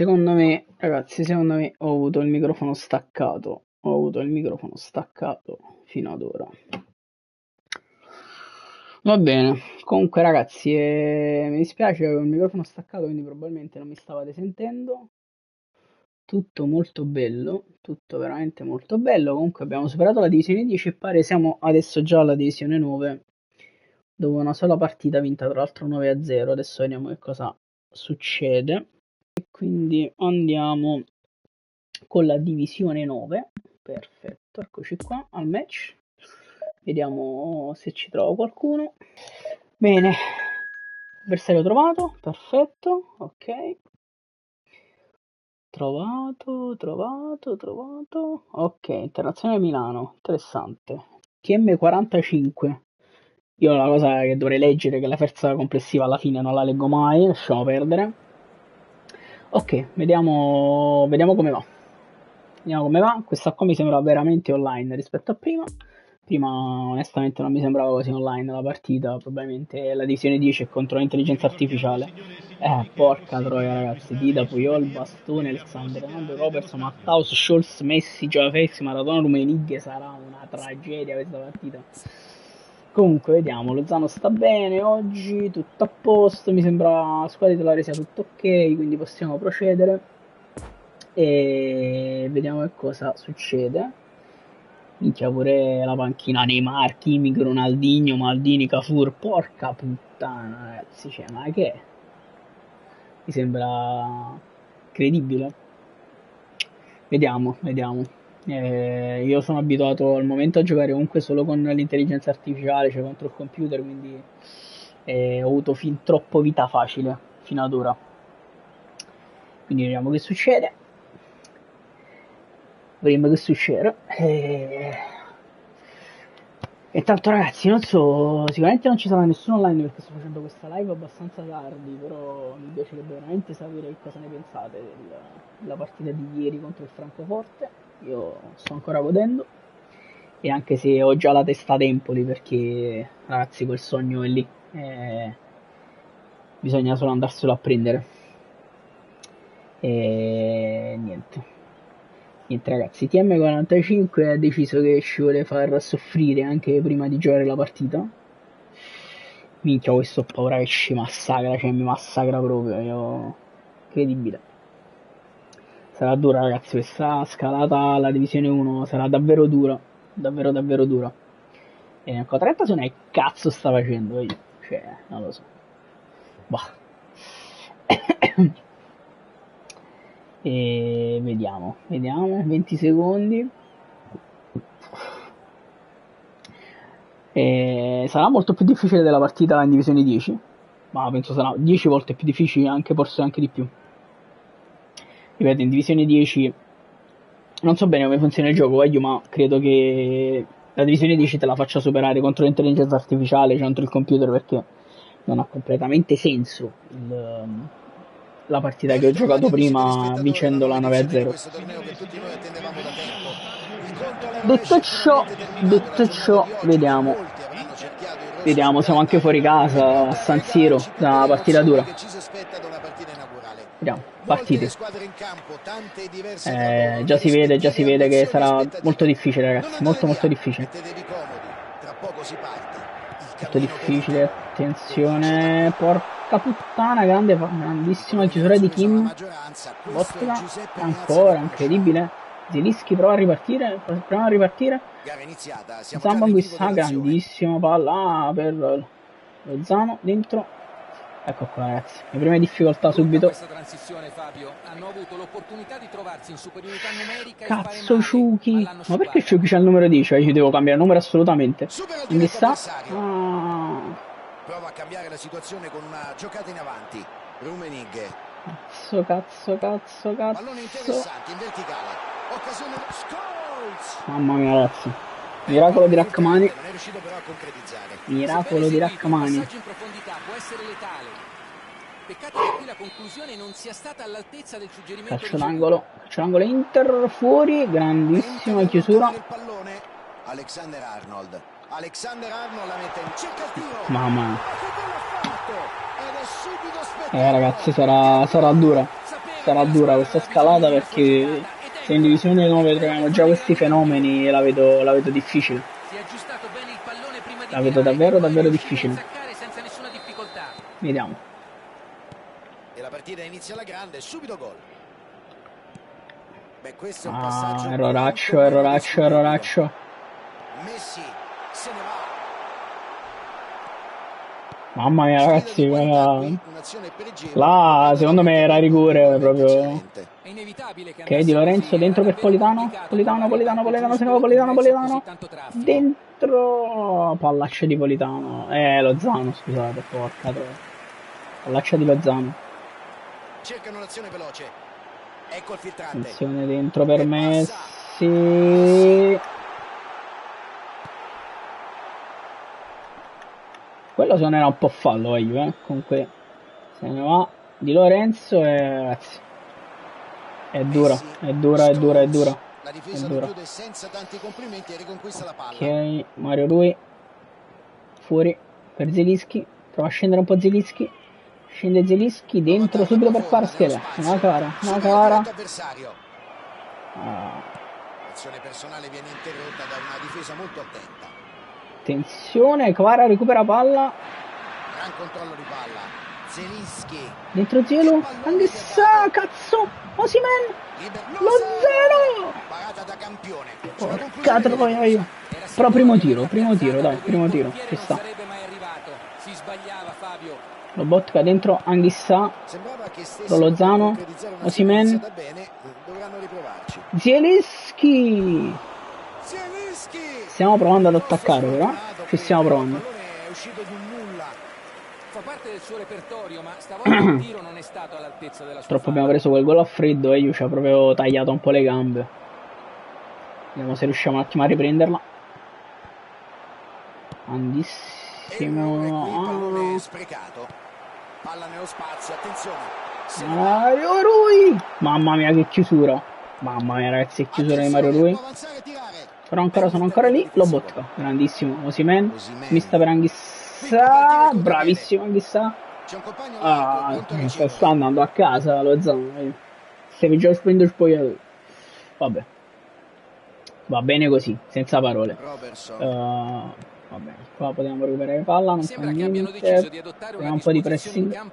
secondo me ho avuto il microfono staccato. Ho avuto il microfono staccato fino ad ora. Va bene, comunque ragazzi, mi dispiace, avevo il microfono staccato, quindi probabilmente non mi stavate sentendo. Tutto molto bello, tutto veramente molto bello. Comunque abbiamo superato la divisione 10 e pare siamo adesso già alla divisione 9, dove una sola partita vinta, tra l'altro 9-0. Adesso vediamo che cosa succede. E quindi andiamo con la divisione 9. Perfetto, eccoci qua al match. Vediamo se ci trovo qualcuno. Bene, avversario trovato, perfetto, ok. Trovato. Ok, Internazionale Milano, interessante. TM45. Io la cosa che dovrei leggere, che è la terza complessiva, alla fine non la leggo mai, lasciamo perdere. Ok, vediamo come va. Vediamo come va. Questa qua mi sembra veramente online rispetto a prima. Prima onestamente non mi sembrava così online la partita, probabilmente la divisione 10 è contro l'intelligenza artificiale. Porca troia ragazzi, Dida, Puyol, Bastone, Alexander Arnold, Robertson, Matthaus, Scholz, Messi, Giovafezzi, Maradona, Rummenigge, sarà una tragedia questa partita. Comunque vediamo, Lozano sta bene oggi, tutto a posto, mi sembra la squadra titolare sia tutto ok, quindi possiamo procedere e vediamo che cosa succede. Minchia, pure la panchina Neymar, Kimmich, Ronaldinho, Maldini, Cafur, porca puttana ragazzi, cioè, ma che è? Mi sembra credibile. Vediamo. Io sono abituato al momento a giocare comunque solo con l'intelligenza artificiale, cioè contro il computer, quindi ho avuto fin troppo vita facile fino ad ora. Quindi vediamo che succede. Vedremo che succede. Intanto ragazzi, non so, sicuramente non ci sarà nessuno online perché sto facendo questa live abbastanza tardi, però mi piacerebbe veramente sapere che cosa ne pensate della partita di ieri contro il Francoforte. Io sto ancora godendo, e anche se ho già la testa ad Empoli perché ragazzi quel sogno è lì, bisogna solo andarselo a prendere. E niente ragazzi, TM45 ha deciso che ci vuole far soffrire anche prima di giocare la partita. Minchia, questo ho paura che ci massacra, cioè mi massacra proprio, incredibile. Sarà dura ragazzi, questa scalata alla divisione 1 sarà davvero dura, davvero dura. E ancora 30 se che cazzo sta facendo io, cioè, non lo so. Bah. E vediamo, 20 secondi. E sarà molto più difficile della partita in divisione 10, ma penso sarà 10 volte più difficile, anche forse anche di più. Ripeto, in divisione 10 non so bene come funziona il gioco, ma credo che la divisione 10 te la faccia superare contro l'intelligenza artificiale, cioè contro il computer, perché non ha completamente senso la partita che ho giocato prima vincendola 9-0. Detto ciò, vediamo, siamo anche fuori casa a San Siro, da una partita dura. Vediamo, partite. Già si vede che sarà molto difficile ragazzi, molto difficile. Molto difficile, attenzione, porca puttana, grandissima chiusura di Kim. Botta, ancora, incredibile. Zelischi prova a ripartire, Zambanguissa, grandissima palla per Lozano, dentro. Ecco qua ragazzi, le prime difficoltà subito. Cazzo Ciuchi, ma perché Ciuchi c'ha il numero 10? Io devo cambiare numero assolutamente. Quindi sta? Prova a cambiare la situazione con una giocata in avanti. Rummenigge. Cazzo. Pallone interessante in verticale. Occasione Scholz. Mamma mia ragazzi. Miracolo di Rachmani. Non è riuscito però a concretizzare. Miracolo di Rachmani. Il passaggio in profondità può essere letale. Peccato che qui la conclusione non sia stata all'altezza del suggerimento. Calcio d'angolo Inter fuori, grandissima chiusura. Alexander Arnold la mette in cerca il tiro. Mamma. Ragazzi sarà dura. sarà dura questa scalata perché se in divisione 9 troviamo già questi fenomeni la vedo difficile. Si è aggiustato bene il pallone prima di La vedo tirare, davvero poi è davvero riuscito ad difficile. insaccare senza nessuna difficoltà. Vediamo. E la partita inizia alla grande, subito gol. Beh, questo è un passaggio Erroraccio. Messi se ne va. Mamma mia ragazzi, Un'azione pregevole. là secondo me era rigore proprio. Eccellente. È inevitabile che Ok, Di andasse Lorenzo così, dentro era per davvero Politano. complicato Politano, trovare il se ne va giusto Politano. in mezzo a così tanto traffico. Dentro pallaccio di Politano. Lozano, scusate, porca troia. Pallaccio di Lozano. Cercano l'azione veloce. Ecco il filtrante. Attenzione dentro per E passa. Messi. Quello se non era un po' fallo, comunque se ne va Di Lorenzo e ragazzi. È dura. La difesa lo chiude senza tanti complimenti e riconquista la palla. Ok, Mario Rui. Fuori per Zelinski. Prova a scendere un po' Zelinski. Scende Zelinski dentro subito per Kvaratskhelia. Una cara. L'azione personale viene interrotta da una difesa molto attenta. Attenzione, Kvara recupera palla. Gran controllo di palla. Zelinski. Dentro Zielu. Anghissà, cazzo. Osimhen. Lo zero. Parata da campione. Porca troia io. Però primo tiro, dai, ci sta. sarebbe mai arrivato. Si sbagliava Fabio. Lobotka dentro Anghissà. Lozano. Osimhen. Dovranno riprovarci. Zielinski. Stiamo provando ad attaccare però. Ci stiamo provando. È uscito di nulla. Fa parte del suo repertorio, ma stavolta il tiro non è stato all'altezza della sua Purtroppo abbiamo preso quel gol a freddo e io ci ha proprio tagliato un po' le gambe. Vediamo se riusciamo un attimo a riprenderla. Grandissimo. Pallone sprecato. Palla nello spazio, attenzione. Mario Rui. Mamma mia che chiusura. Mamma mia ragazzi, che chiusura di Mario Rui. Però sono ancora lì. Lobotka, grandissimo. Osimhen. Mista per Anghissà. Bravissimo Anghissà. Sta andando a casa Lozano. Stiamo già spendo il spogliatoio. Vabbè. Va bene così, senza parole. Va bene, qua potevamo recuperare palla, non fa niente. Vediamo un po' di pressing. Un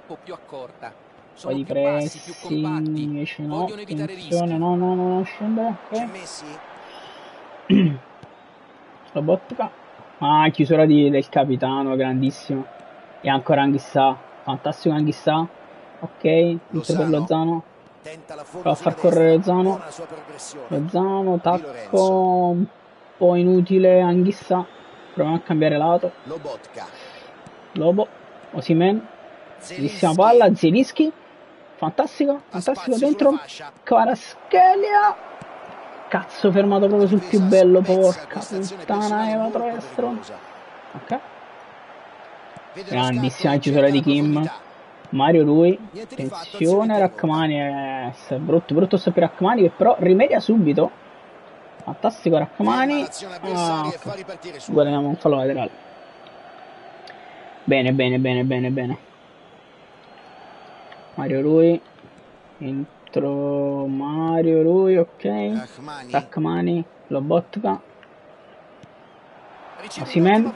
po' di pressing, invece no. Attenzione, no, scendere. Ok. Lobotka. Chiusura del capitano, grandissimo. E ancora Anghissà. Fantastico Anghissà. Ok, dentro per Lozano. Prova a far correre Lozano. Tacco un po' inutile Anghissà. Proviamo a cambiare lato. Lobo. Osimhen. Bellissima palla. Zelinski. Fantastico dentro. Kvaratskhelia. Cazzo, fermato proprio sul più bello. Porca puttana, Eva Troestro. Ok. Grandissima chiusura di Kim. Mario Rui. Attenzione, Rachmani. Brutto sto per Rachmani che però rimedia subito. Fantastico Rachmani. Okay. Guadagniamo un fallo laterale. Bene. Mario Rui. Entro Mario Rui, ok. Rachmani. Lobotka. Osimhen.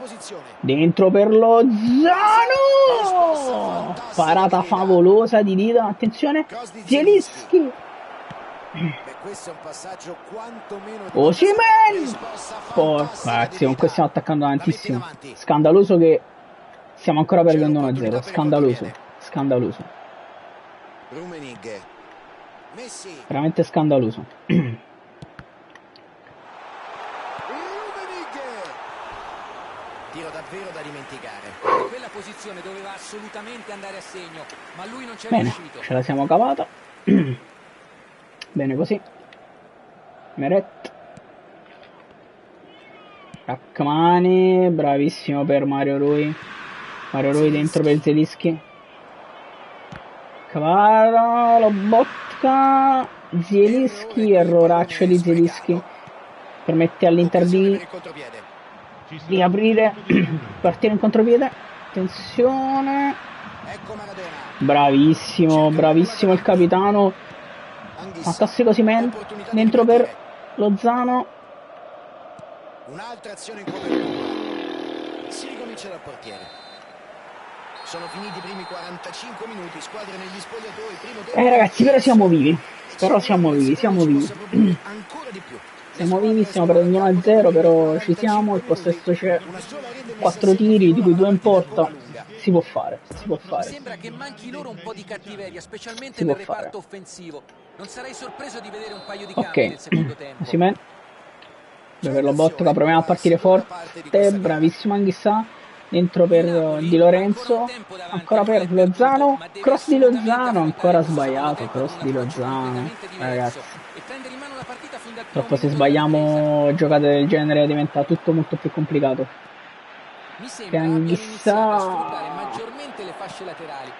Dentro per Lozano. Parata favolosa di Dida. Attenzione. Zielinski. Questo è un passaggio quantomeno Osimhen. Ragazzi, comunque stiamo attaccando tantissimo. Scandaloso che stiamo ancora perdendo 1-0. Scandaloso. Veramente scandaloso. Tiro davvero da dimenticare. Quella posizione doveva assolutamente andare a segno, ma lui non c'è riuscito. Ce la siamo cavata. Bene così. Meret. Rachmani. Bravissimo per Mario Rui. Dentro per Zelinski. Kvara. Lobotka. Zielinski. Erroraccio di Zelinski. Permette all'Inter di aprire. Partire in contropiede. Attenzione. Bravissimo il capitano. Fantastico Osimhen, dentro per Lozano. Un'altra azione in copertura. Si ricomincia dal portiere. Sono finiti i primi 45 minuti, squadre negli spogliatoi, primo tempo. Ragazzi, però siamo vivi. Siamo vivi. Ancora di più. Siamo vivi, stiamo perdendo 1-0, però ci siamo, il possesso c'è. 4 tiri, di cui 2 in porta. Si può fare. Sembra che manchi loro un po' di cattiveria, specialmente nel reparto offensivo. Non sarei sorpreso di vedere un paio di cambi nel secondo tempo. Osimhen. Per Lobotka, proviamo a partire forte, bravissimo Anghissà. Dentro per Di Lorenzo, ancora per Lozano, cross di Lozano, ancora sbagliato, cross di Lozano, ragazzi. Troppo se sbagliamo giocate del genere diventa tutto molto più complicato. Mi sembra abbiano iniziato a sfruttare maggiormente le fasce laterali,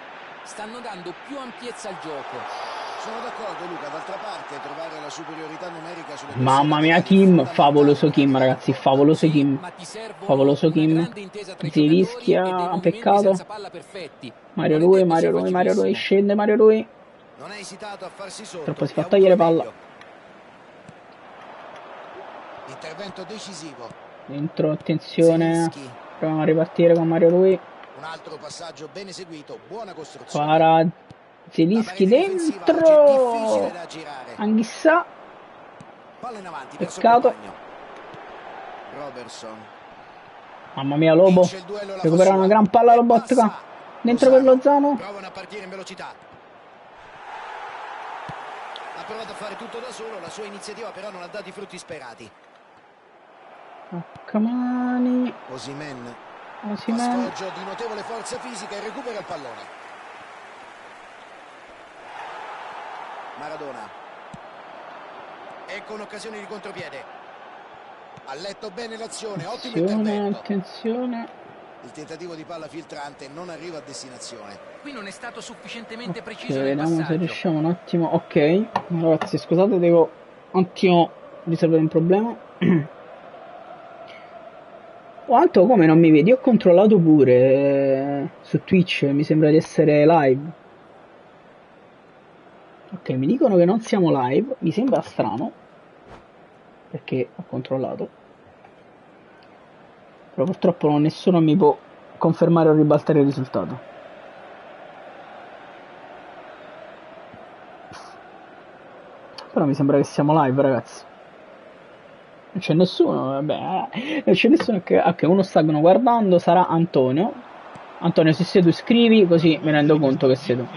stanno dando più ampiezza al gioco. Sono d'accordo Luca, d'altra parte trovare la superiorità numerica sulle Mamma mia Kim, favoloso Kim ragazzi, favoloso Kim. Zielinski, peccato. Mario Rui, scende Mario Rui. Non ha esitato a farsi sotto. Troppo si fa togliere palla. Intervento decisivo. Dentro, attenzione. Proviamo a ripartire con Mario Rui. Un altro passaggio ben eseguito, buona costruzione. Zielinski dentro. Anghissà. Peccato. Robertson. Mamma mia Lobo. Recupera una gran palla Lobotka. Dentro per Lozano. Provano a partire in velocità. Ha provato a fare tutto da solo, la sua iniziativa però non ha dato i frutti sperati. Camani. Osimhen. Passaggio di notevole forza fisica e recupera il pallone. Maradona. Ecco un'occasione di contropiede. Ha letto bene l'azione, ottimo intervento. Attenzione. Il tentativo di palla filtrante non arriva a destinazione. Qui non è stato sufficientemente preciso nel vediamo passaggio. se riusciamo un attimo. Ok, ragazzi, scusate, devo un attimo risolvere un problema. Quanto come non mi vedi? Ho controllato pure su Twitch, mi sembra di essere live. Ok, mi dicono che non siamo live, mi sembra strano, perché ho controllato. Però purtroppo nessuno mi può confermare o ribaltare il risultato. Però mi sembra che siamo live, ragazzi. Non c'è nessuno, vabbè, non c'è nessuno che uno stanno guardando, sarà Antonio. Antonio, se tu scrivi, così mi rendo conto che sei tu.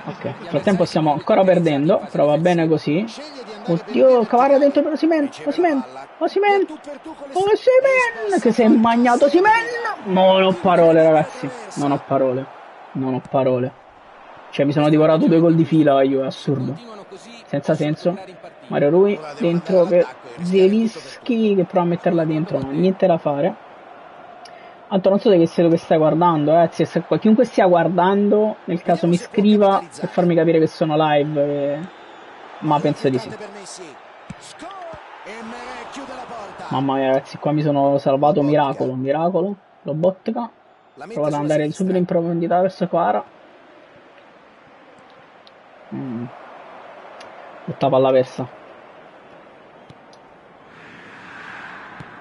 Ok, nel frattempo stiamo ancora perdendo, però va bene così. Oddio, Cavara dentro per Osimhen, che si è magnato Osimhen. Non ho parole, ragazzi, non ho parole. Cioè mi sono divorato 2 gol di fila io, è assurdo. Senza senso. Mario Rui dentro per Zielinski che prova a metterla dentro, ma niente da fare. Anto, non so che sei tu che stai guardando, chiunque stia guardando, nel caso mi scriva per farmi capire che sono live, ma penso di sì. Mamma mia ragazzi, qua mi sono salvato, miracolo, Lobotka. Provo ad andare subito in profondità verso Kvara. Tutta palla persa.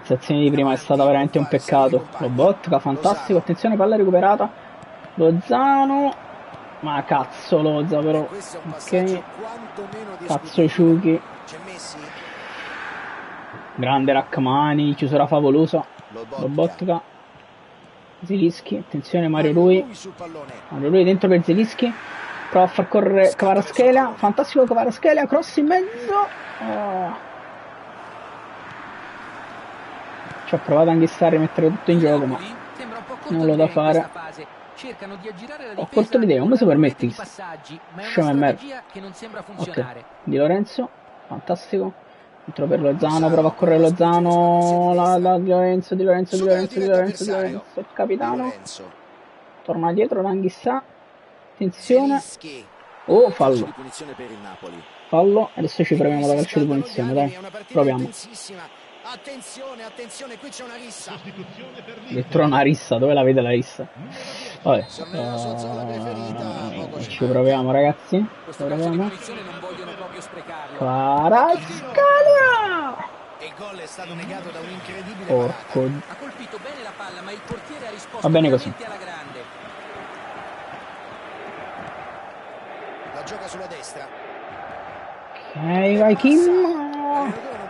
L'azione di prima è stata veramente un peccato. Lobotka, fantastico, attenzione, palla recuperata. Lozano. Ma cazzo Lozza però. Ok. Cazzo Ciuchi. Grande Rachmani, chiusura favolosa. Lobotka. Zielinski, attenzione Mario Rui dentro per Zielinski. Prova a far correre Kvaratskhelia. Fantastico Kvaratskhelia, cross in mezzo. Ci ho provato anche a rimettere tutto in gioco, ma non l'ho da fare. Ho colto l'idea, come si permette? Scemo e merda. Ok, Di Lorenzo, fantastico. Dentro per Lozano, prova a correre Lozano. Di Lorenzo, il capitano. Torna dietro, Anghissà. Attenzione. Oh, fallo. Adesso ci proviamo la calcio di punizione, dai. Proviamo. Attenzione, qui c'è una rissa. Dentro una rissa, dove la vede la rissa? Vabbè, ci proviamo ragazzi. Ci proviamo. Kvaratskhelia! E il gol è stato negato da un incredibile porco. Ha colpito bene la palla, ma il portiere ha risposto va bene così. alla grande. La gioca sulla destra. Ok, vai Kim.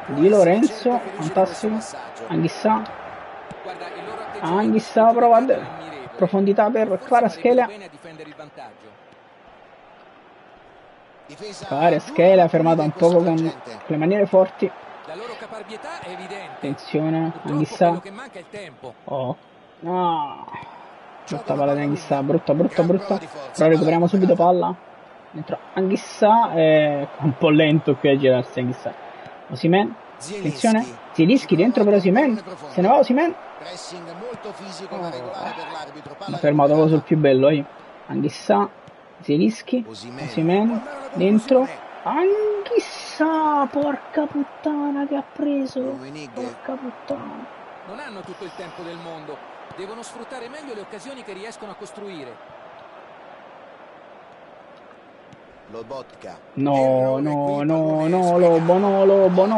Di Lorenzo, fantastico. Anghissà. Anghissà prova a profondità per Kvaratskhelia. Kvaratskhelia fermata un poco con le maniere forti. La loro caparbietà è evidente. Attenzione, Anghissà. Oh, no. Brutta palla di Anghissà, brutta. Però recuperiamo subito palla. Dentro Anghissà, un po' lento qui a girarsi Anghissà. Osimhen, attenzione. Zielinski dentro per Osimhen. Se ne va Osimhen. Ha fermato proprio sul più bello. Anghissà, Zielinski, Osimhen, dentro. Anghissà, porca puttana che ha preso. Porca puttana. Non hanno tutto il tempo del mondo. Devono sfruttare meglio le occasioni che riescono a costruire. Lobotka. No,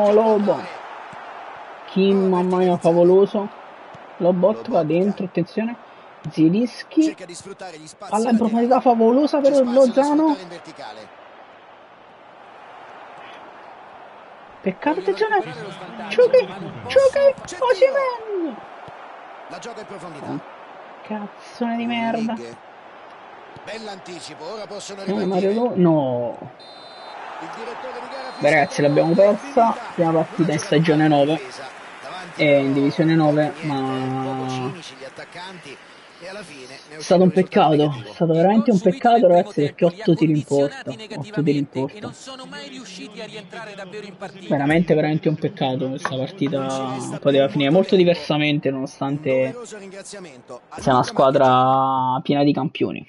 Lobo. Kim, mamma mia, favoloso. Lobotka dentro, attenzione. Zielinski. Palla in profondità favolosa per Lozano. Peccato, attenzione. Ciuchi, Osimhen. La gioca in profondità. Cazzone di merda. Bell'anticipo, ora possono ripartire. No. Beh ragazzi, l'abbiamo persa. Prima partita in stagione 9 e in divisione 9, ma è stato un peccato. È stato veramente un peccato ragazzi, perché 8 tiri in porta. 8 tiri in porta. Non sono mai riusciti a rientrare davvero in partita. Veramente un peccato. Questa partita poteva finire molto diversamente, nonostante sia una squadra piena di campioni.